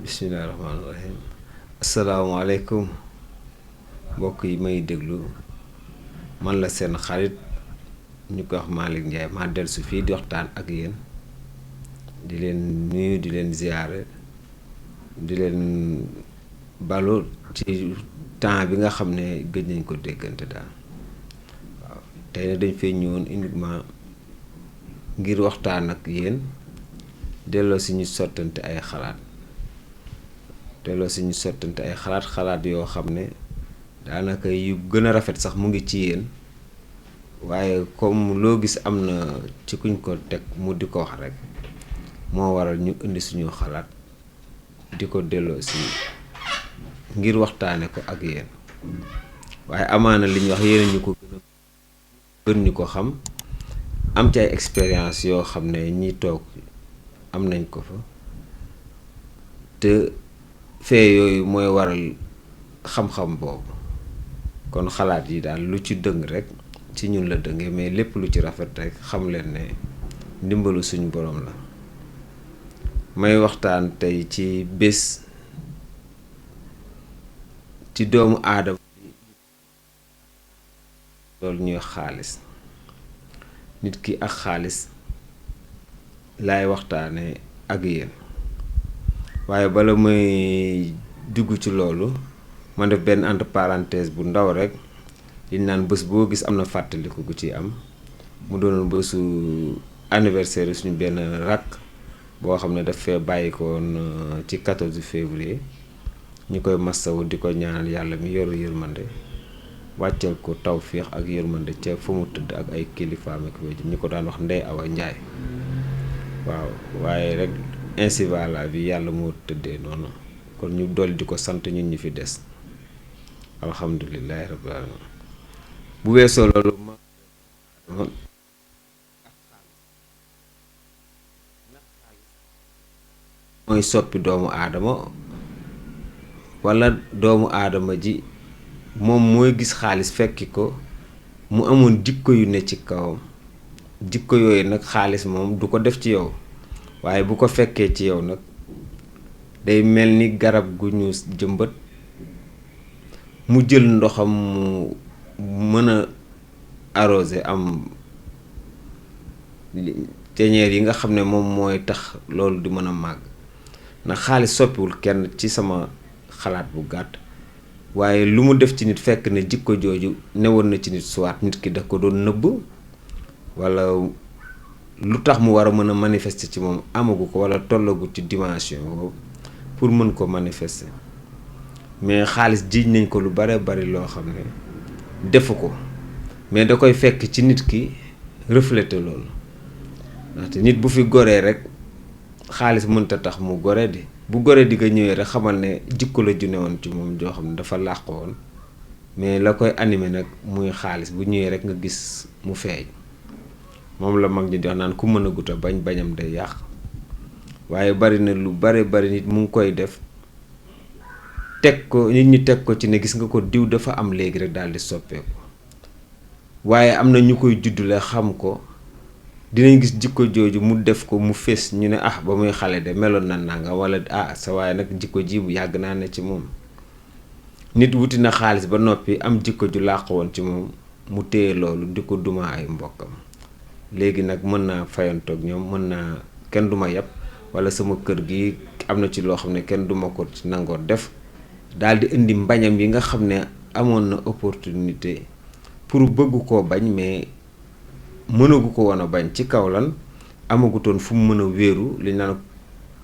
bismillahi rahmaani rahim asalaamaaleykum mbokk yi may déglu man la seen xarit ñu ko wax Malick Ndiaye maa dellusi fii di waxtaan ak yéen di leen nuyu di leen ziyaare di leen balu ci temps bi nga xam ne gëj nañ ko déggante daal waaw tey nag dañ fay ñëwoon uniquement ngir waxtaan ak yéen delloo si ñu sottante ay xalaat xalaat yoo xam ne daanaka yu gën a rafet sax mu ngi ci yéen waaye comme loo gis am na ci kuñ ko teg mu di ko wax rek moo waral ñu indi suñu xalaat di ko delloo si ngir waxtaane ko ak yéen waaye amaana li ñu wax yéen ñu ko gën ñu ko xam am ci ay expérience yoo xam ne ñi toog am nañ ko fa te fee yooyu mooy waral xam-xam boobu kon xalaat yi daal lu ci dëng rek ci ñun la dëngee mais lépp lu ci rafet rek xam leen ne ndimbalu suñu borom la may waxtaan tey ci bés ci doomu aadama loolu ñuy xaalis nit ki ak xaalis laay waxtaane ak yéen waaye bala may dugg ci loolu ma def benn entre parenthèse bu ndaw rek li naan bés boo gis am na fàttaliku gu ci am mu doonoon bésu anniversaire suñu benn rakk boo xam ne daf fee bàyyi ko woon ci 14 février ñu koy massawu di ko ñaanal yàlla mi yoru yërmande wàcceel ko tawféex ak yërmande ca fa mu tëdd ak ay kilifaam ak wéjur ñu ko daan wax Ndey Awa Njaay waaw waaye rek ainsi va la vie yàlla moo tëddee noonu kon ñu dolli di ko sant ñun ñu fi des alhamdulilahi rabbil alamin bu weesoo loolu mooy soppi doomu aadama walla doomu aadama ji moom mooy gis xaalis fekki ko mu amoon jikko yu ne ci kawam jikko yooyu nag xaalis moom du ko def ci yow waaye bu ko fekkee ci yow nag day mel ni garab gu ñu jëmbat mu jël ndoxam mu mën a arrosé am ceñeer yi nga xam ne moom mooy tax loolu di mën a màgg ndax xaalis soppiwul kenn ci sama xalaat bu gàtt waaye lu mu def ci nit fekk ne jikko jooju newoon na ci nit soit nit ki da ko doon nëbb walla lu tax mu war a mën a manifester ci moom amagu ko walla tollagu ci dimension boobu pour mën ko manifester mais xaalis jiiñ nañ ko lu bare bari loo xam ne defu ko mais da koy fekk ci nit ki refléter loolu ndaxte nit bu fi goree rek xaalis mënta tax mu gore di bu gore di nga ñëwee rek xamal ne jikko la ju newoon ci moom joo xam ne dafa làqu woon mais la koy animé nag muy xaalis bu ñëwee rek nga gis mu feeñ moom la mag ñi di wax naan ku mën a guta bañ bañam day yàq waaye bari na lu bari nit mu ngi koy def teg ko nit ñi teg ko ci ne gis nga ko diw dafa am léegi rek daal di soppeeku waaye am na ñu koy juddule xam ko dinañ gis jikko jooju mu def ko mu fés ñu ne ah ba muy xale de meloon na nanga walla ah sa waaye nag jikko ji bu yàgg naa ne ci moom nit wuti na xaalis ba noppi am jikko ju làq woon ci moom mu téye loolu di ko duma ay mbokkam léegi nag mën naa fayantoog ñoom mën naa kenn duma yàpp walla sama kër gi am na ci loo xam ne kenn duma ko ci nangoo def daal di indi mbañam yi nga xam ne amoon na opportunité pour bëgg koo bañ mais mënagu ko woon a bañ ci kaw lan amagutoon fu mu mën a wéeru li naan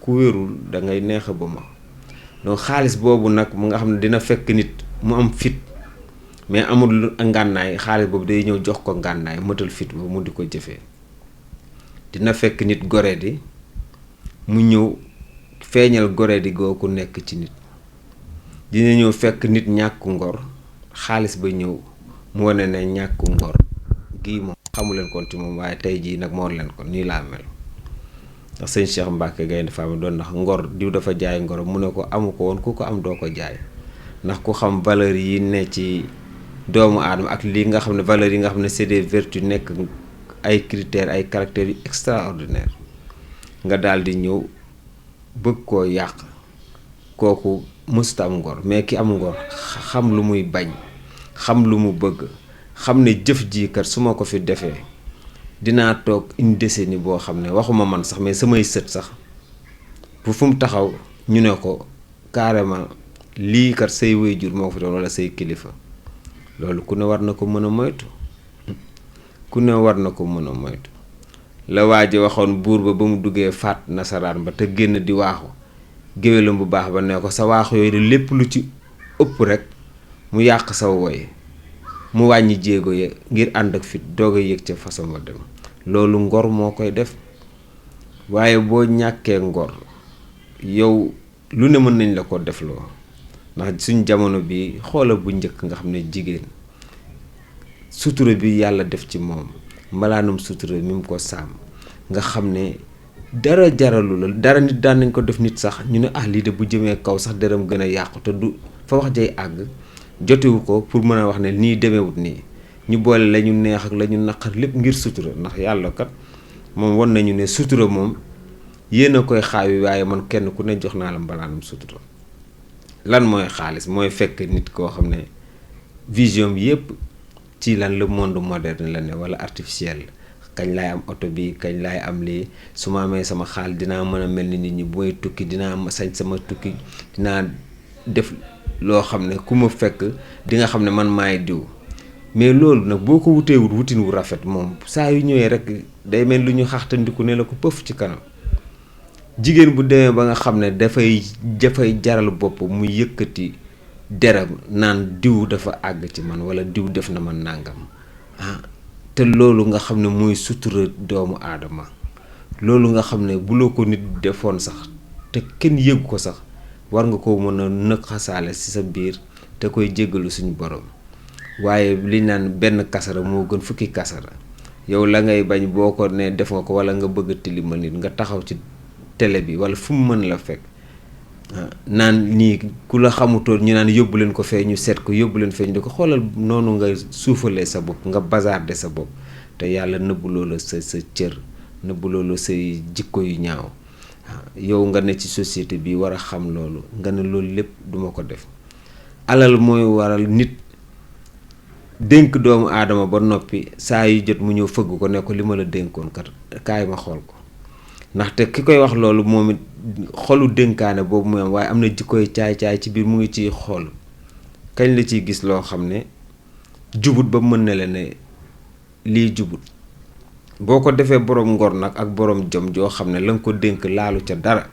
ku wéerul da ngay neex a ba ma donc xaalis boobu nag mu nga xam ne dina fekk nit mu am fit mais amul ngànnaay xaalis boobu day ñëw jox ko ngànnaay mëtal fit ba mu di ko jëfee dina fekk nit gore di mu ñëw feeñal gore di googu nekk ci nit dina ñëw fekk nit ñàkku ngor xaalis ba ñëw mu wane ne ñàkku ngor gii moom xamuleen kon ci moom waaye tey jii nag moo leen kon nii laa mel ndax sëñ Cheikh Mbacke Gaynde Fatma doon ndax ngor diw dafa jaay ngor mu ne ko amu ko woon ku ko am doo ko jaay ndax ku xam valeur yi ne ci doomu aadama ak lii nga xam ne valeurs yi nga xam ne c'est des vertus nekk ay critères ay caractères yu extraordinaire nga daal di ñëw bëgg koo yàq kooku mësuta am ngor. Mais ki am ngor xam lu muy bañ, xam lu mu bëgg, xam ne jëf ji kat su ma ko fi defee dinaa toog une décennie boo xam ne waxuma man sax mais samay sët sax bu fu mu taxaw ñu ne ko carrément lii kat say waajur moo ko fi doon wala say kilifa. loolu ku ne war na ko mën a moytu, ku ne war na ko mën a moytu. la waa ji waxoon buur ba mu duggee faat nasaraan ba te génn di waaxu, géwélam bu baax ba ne ko sa waaxu yooyu de lépp lu ci ëpp rek mu yàq sa woy, mu wàññi jéego ya ngir ànd ak fit doog a yëg ca façon ma dem. loolu ngor moo koy def. waaye boo ñàkkee ngor yow lu ne mën nañ la ko defloo. ndax suñ jamono bi xoola bu njëkk nga xam ne jigéen sutura bi yàlla def ci moom, mbalaanum sutura mi mu ko sàmm, nga xam ne dara jaralu la dara. nit daan nañ ko def nit sax ñu ne lii de bu jëmee kaw sax deram gën a yàqu te du fa wax jay àgg jotewu ko pour mën a wax ne nii demewut nii. ñu boole la ñu neex ak la ñu naqar lépp ngir sutura. ndax yàlla kat moom won nañu ne sutura moom yéen a koy xaawi, waaye man kenn ku ne jox naa la mbalaanum sutura. lan mooy xaalis? mooy fekk nit koo xam ne vision bi yëpp ci lan le monde moderne la ne wala artificiel. kañ laay am oto bi, kañ laay am lii, su ma amee sama xaalis dinaa mën a mel ni nit ñi, bu may tukki dinaa sañ sama tukki, dinaa def loo xam ne ku ma fekk di nga xam ne man maay diw. mais loolu nag boo ko wuteewut wutin wu rafet moom saa yu ñëwee rek day mel lu ñu xaxtandiku ne la ko pëf ci kanam. jigéen bu demee ba nga xam ne dafay jaral bopp mu yëkkati deram naan diw dafa àgg ci man wala diw def na ma nàngam te loolu nga xam ne mooy sutura doomu aadama. loolu nga xam ne bu la ko nit defoon sax te kenn yëgu ko sax war nga ko mën a nëkk xasaale ci sa biir te koy jéggalu suñu borom. waaye li naan benn kasara moo gën fukki kasara. yow la ngay bañ boo ko ne def nga ko wala nga bëgg a tilimal nit nga taxaw ci télé bi wala fu mu mën la fekk naan nii ku la xamutoon ñu naan yóbbu leen ko fee ñu seet ko yóbbu leen fee ñu di ko xoolal noonu nga suufalee sa bopp nga bazarde sa bopp te yàlla nëbbuloo la sa cër nëbbuloo la say jikko yu ñaaw. yow nga ne ci société bi war a xam loolu nga ne loolu lépp duma ko def. alal mooy waral nit dénk doomu aadama ba noppi saa yu jot mu ñëw fëgg ko ne ko li ma la dénkoon kat kaay ma xool ko. ndaxte ki koy wax loolu moom it xolu dénkaane boobu mu am, waaye am na jikkoy caay-caay ci biir mu ngi ciy xool kañ la ciy gis loo xam ne jubut ba mën na la ne lii jubut. boo ko defee borom ngor nag ak borom jom joo xam ne la nga ko dénk laalu ca dara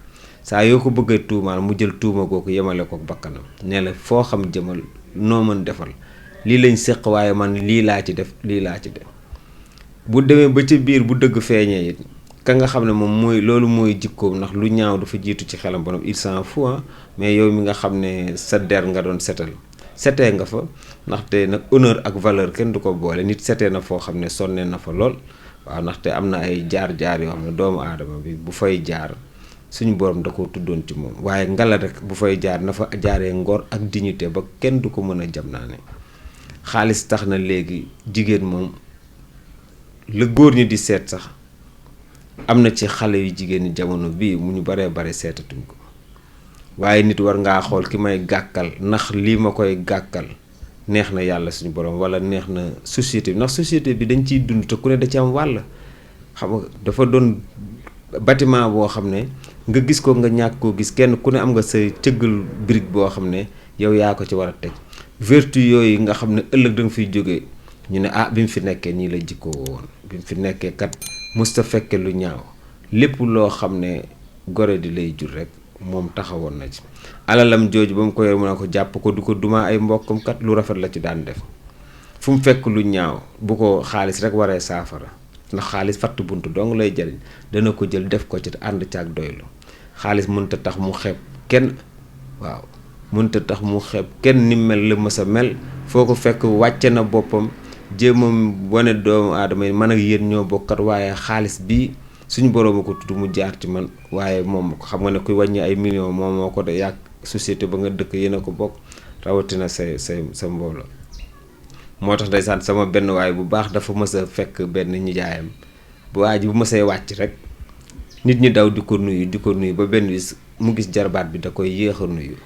saa yoo ko bëggee tuumaal mu jël tuuma googu yemale ko bakkanam ne la foo xam jëmal noo mën defal lii lañ séq waaye man lii laa ci def lii laa ci def. bu demee ba ca biir bu dëgg feeñee it ka nga xam ne moom mooy loolu mooy jikkoom, ndax lu ñaaw dafa jiitu ci xelam borom il s'en fout. mais yow mi nga xam ne sa der nga doon setee nga fa, ndaxte nag honneur ak valeur kenn du ko boole. nit setee na foo xam ne sonnee na fa lool. waaw ndaxte am na ay jaar-jaar yoo xam ne doomu aadama bi bu fay jaar suñu borom da ko tuddoon ci moom, waaye ngala rek bu fay jaar na fa jaaree ngor ak dignité ba kenn du ko mën a jam naa ne. xaalis tax na léegi jigéen moom la góor ñi di seet sax am na ci xale yu jigéen ñi jamono bii mu ñu baree bare seetatuñ ko. waaye nit war ngaa xool ki may gàkkal ndax lii ma koy gàkkal neex na yàlla suñu borom wala neex na société bi, ndax société bi dañ ciy dund te ku ne da ci am wàll. xam nga dafa doon bâtiment boo xam ne nga gis ko nga ñàkk koo gis kenn ku ne am nga sa cëggal brique boo xam ne yow yaa ko ci war a teg. vertu yooyu nga xam ne ëllëg da nga fiy jógee ñu ne bi mu fi nekkee nii la jikkoo woon, bi mu fi nekkee kat musta fekke lu ñaaw. lépp loo xam ne gore di lay jur rek moom taxawoon na ci. alalam jooju ba mu ko yor mu ne ko jàpp ko du ko duma ay mbokkam kat lu rafet la ci daan def. fu mu fekk lu ñaaw bu ko xaalis rek waree saafara, ndax xaalis fatt buntu dong lay jariñ, dana ko jël def ko ci ànd ci ak doylu. xaalis mënta tax mu xeeb kenn. waaw mënta tax mu xeeb kenn ni mel la mës a mel. foo ko fekk wàcce na boppam jéemam wane doomu aadama yi man ak yéen ñoo bokkat, waaye xaalis bi suñu borom a ko tudd mu jaar ci man, waaye moom ko xam nga ne kuy wàññi ay millions moom moo ko de yàgg société ba nga dëkk yéen a ko bokk, rawatina sa mbooloo. moo tax ndeysaan sama benn waay bu baax dafa mës a fekk benn nijaayam bu waa ji bu mësee wàcc rek nit ñi daw di ko nuyu ba benn bis mu gis jarbaat bi da koy yéex a nuyu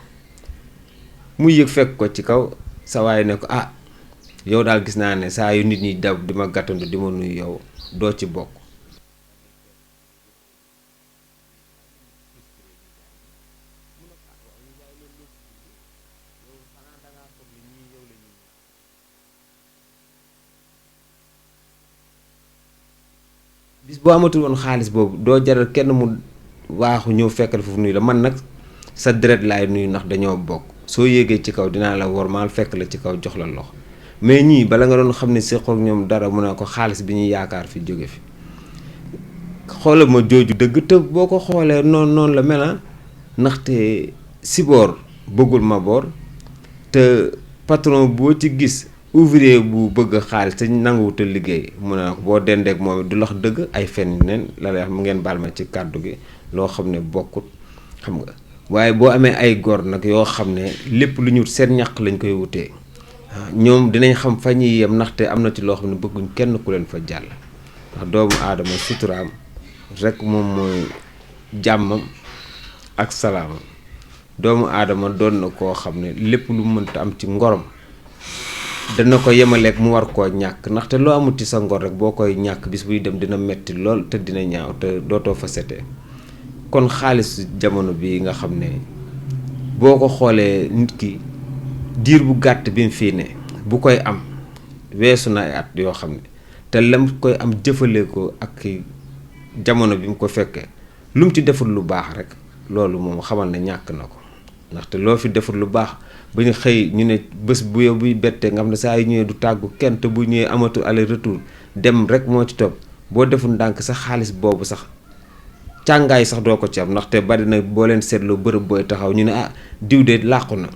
mu yëg fekk ko ci kaw sa waay ne ko ah yow daal gis naa ne saa yu nit ñi daw di ma gàttandu di ma nuyu yow doo ci bokk. bis boo amatul woon xaalis boobu doo jaral kenn mu waaxu ñëw fekkal foofu nuyu la man nag sa deret laay nuyu ndax dañoo bokk soo yéegee ci kaw dinaa la wormaal fekk la ci kaw jox la loxo mais ñii bala nga doon xam ne séqoo ak ñoom dara mu ne ko xaalis bi ñuy yaakaar fi jóge fi xoolal ma jooju dëgg te boo ko xoolee noonu la mel ndaxte Sibor bëggul Mabor te patron boo ci gis ouvrier bu bëgg xaalis te nanguwut a liggéey mu ne ko boo dendeek moom du lax dëgg ay fen neen la lay wax mu ngeen baal ma ci kàddu gi loo xam ne bokkut xam nga waaye boo amee ay góor nag yoo xam ne lépp lu ñu seen ñàq lañ koy wutee ñoom dinañ xam fa ñuy yem ndaxte am na ci loo xam ne bëgguñ kenn ku leen fa jàll ndax doomu aadama suturaam rek moom mooy jàmmam ak salaamam doomu aadama doon na koo xam ne lépp lu mënta am ci ngorom dana ko yemaleeg mu war koo ñàkk ndaxte loo amut ci sa ngor rek boo koy ñàkk bis buy dem dina metti lool te dina ñaaw te dootoo fa setee kon xaalis jamono bi nga xam ne boo ko xoolee nit ki diir bu gàtt bi mu fii ne bu koy am weesu na ay at yoo xam ne te lam koy am jëfale ko ak jamono bi mu ko fekkee lu mu ci deful lu baax rek loolu moom xamal ne ñàkk na ko ndaxte loo fi deful lu baax ba ñu xëy ñu ne bés bu yow buy bettee nga xam ne saa yu ñëwee du tàggu kenn te bu ñëwee amatul aller retour dem rek moo ci topp boo deful ndànk sa xaalis boobu sax càngaay sax doo ko ci am ndaxte bari na boo leen seetloo bërëb booy taxaw ñu ne ah diw de làqu na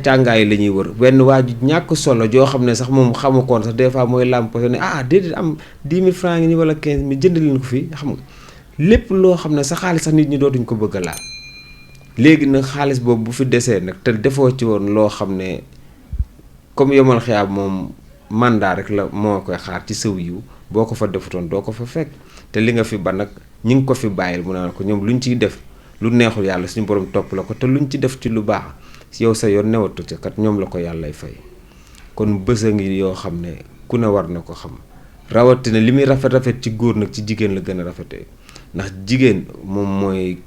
càngaay la ñuy wër wenn waa ju ñàkk solo joo xam ne sax moom xamu koon sax des fois mooy làmp ne ah déedéet am 10 000 francs ngi nii wala 15 000 jënd leen ko fii xam nga lépp loo xam ne sa xaalis sax nit ñi dootuñ ko bëgg a laal léegi nag xaalis boobu bu fi desee nag te defoo ci woon loo xam ne comme yomal xiyaab moom mandat rek la moo koy xaar ci sëw yiw boo ko fa defutoon doo ko fa fekk te li nga fi ba nag ñi ngi ko fi bàyyil mu naan ko ñoom luñ ciy def lu neexul yàlla suñu borom topp la ko te luñ ci def ci lu baax yow sa yoon newatu ca kat ñoom la ko yàllay fay kon bés a ngi yoo xam ne ku ne war na ko xam rawatina li muy rafet ci góor nag ci jigéen la gën a rafetee ndax jigéen moom mooy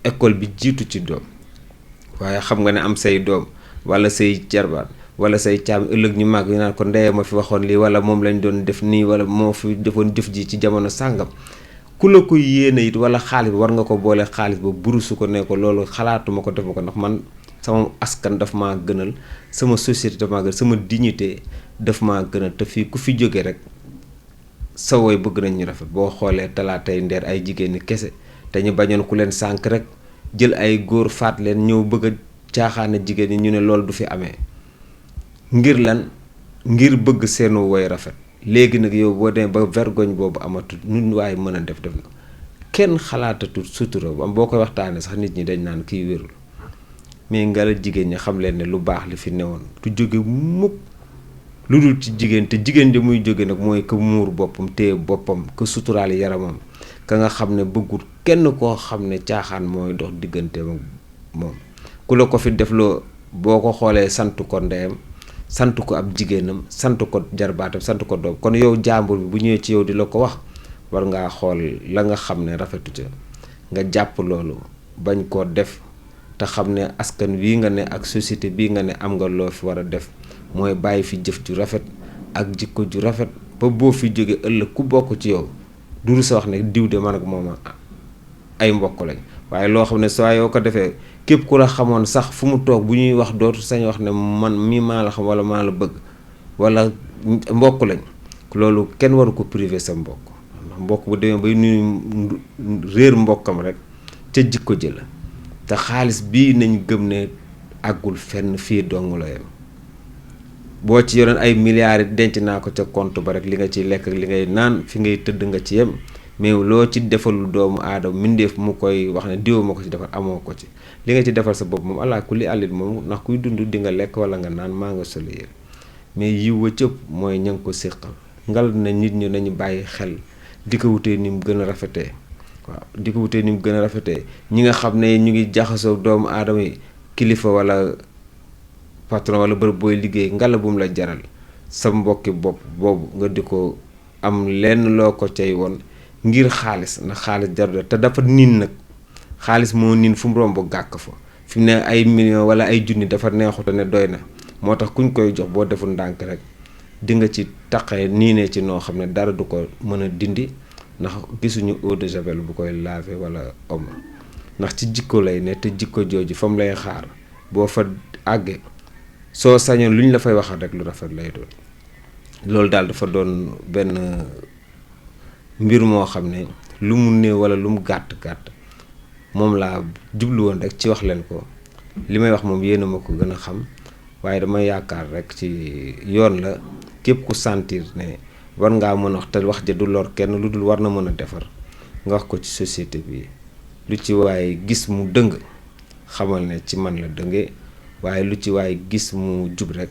école bi jiitu ci doom waaye xam nga ne am say doom wala say jarbaat wala say caam ëllëg ñu màgg ñu naan ko ndeye ma fi waxoon lii wala moom lañ doon def nii wala moo fi defoon jëf ji ci jamono sàngam ku la ko yéene it wala xaalis war nga ko boole xaalis ba burusu ko ne ko loolu xalaatuma ko def ma ko ndax man sama askan daf maa gënal sama société daf maa gënal sama dignité daf maa gënal te fii ku fi jóge rek sa woy bëgg nañ ñu rafet boo xoolee talaatay ndeer ay jigéen ñi kese te ñu bañoon ku leen sànk rek jël ay góor faat leen ñëw bëgg a caaxaane jigéen ñi ñu ne loolu du fi amee ngir lan ngir bëgg seenu woy rafet léegi nag yow boo demee ba vergogne boobu amatul nun waaye mën a def na kenn xalaatatul sutura am boo koy waxtaanee sax nit ñi dañ naan kiy wérul mais nga la jigéen ñi xam leen ne lu baax li fi newoon du jóge mukk lu dul ci jigéen te jigéen ji muy jóge nag mooy ka muur boppam téye boppam ka suturaal yaramam ka nga xam ne bëggul kenn koo xam ne caaxaan mooy dox diggante moom ku la ko fi def loo boo ko xoolee sant ko ndeyam sant ko ab jigéenam sant ko jarbaatam sant ko doom kon yow jàmbur bi bu ñëwee ci yow di la ko wax war ngaa xool la nga xam ne rafetu ca nga jàpp loolu bañ koo def te xam ne askan wii nga ne ak société bii nga ne am nga loo fi war a def mooy bàyyi fi jëf ju rafet ak jikko ju rafet ba boo fi jóge ëllëg ku bokk ci yow duru sa wax ne diw de man ak moom ay mbokk lañ waaye loo xam ne saa yoo ko defee képp ku la xamoon sax fu mu toog bu ñuy wax dootu sañ wax ne man mii maa la xam wala maa la bëgg wala mbokk lañ loolu kenn waru ko privé sa mbokk ndax mbokk bu demee bay nuyu réer mbokkam rek ca jikko ji la te xaalis bii nañ gëm ne àggul fenn fii dong la yem boo ci yoroon ay milliards denc naa ko ca compte ba rek li nga ciy lekk ak li ngay naan fi ngay tëdd nga ci yem mais loo ci defalul doomu aadama mbindeef mu koy wax ne diw ma ko ci defal amoo ko ci li nga ci defal sa bopp moom allah kulli àllit moom ndax kuy dund di nga lekk wala nga naan maa nga soli yéen mais yiw wa cëpp mooy ña ngi ko séqal ngal na nit ñi nañu bàyyi xel di ko wutee ni mu gën a rafetee waaw di ko wutee ni mu gën a rafetee. ñi nga xam ne ñu ngi jaxasoo doomu aadama yi kilifa wala patron wala bërëb booy liggéey ngala bu mu la jaral sa mbokki bopp boobu nga di ko am lenn loo ko cay woon ngir xaalis ndax xaalis jarul te dafa niin nag xaalis moo niin fu mu romb gàkk fa fi mu ne ay millions wala ay junni dafa neexuta ne doy na moo tax kuñ koy jox boo deful ndànk rek di nga ci taqee niinee ci noo xam ne dara du ko mën a dindi ndax gisuñu eau de javel bu koy laver wala omo ndax ci jikko lay ne te jikko jooju fa mu lay xaar boo fa àggee soo sañoon lu ñu la fay waxal rek lu rafet lay doon loolu daal dafa doon benn mbir moo xam ne lu mu néew wala lu mu gàtt gàtt moom laa jublu woon rek ci wax leen ko li may wax moom yéen a ma ko gën a xam waaye dama yaakaar rek ci yoon la képp ku sentir ne war ngaa mën a wax te wax ja du lor kenn lu dul war na mën a defar nga wax ko ci société bi lu ci waaye gis mu dëng xamal ne ci man la dëngee waaye lu ci waaye gis mu jub rek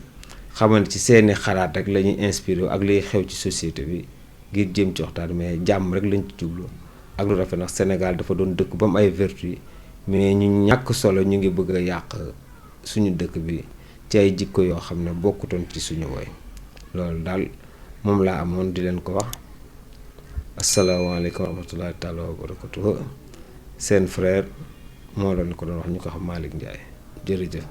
xamal ne ci seeni xalaat rek la ñuy inspiré ak liy xew ci société bi ngir jëm ci waxtaan mais jàmm rek lañ ci jublu ak lu rafet ndax Sénégal dafa doon dëkk ba mu ay vertu mais ñu ñàkk solo ñu ngi bëgg a yàq suñu dëkk bi ci ay jikko yoo xam ne bokkutoon ci suñu woy loolu daal moom laa amoon di leen ko wax asalaamaaleykum wa rahmatullahi taala wa barakatuh seen frère moo doon ko doon wax ñu ko xam Malick Ndiaye jërëjëf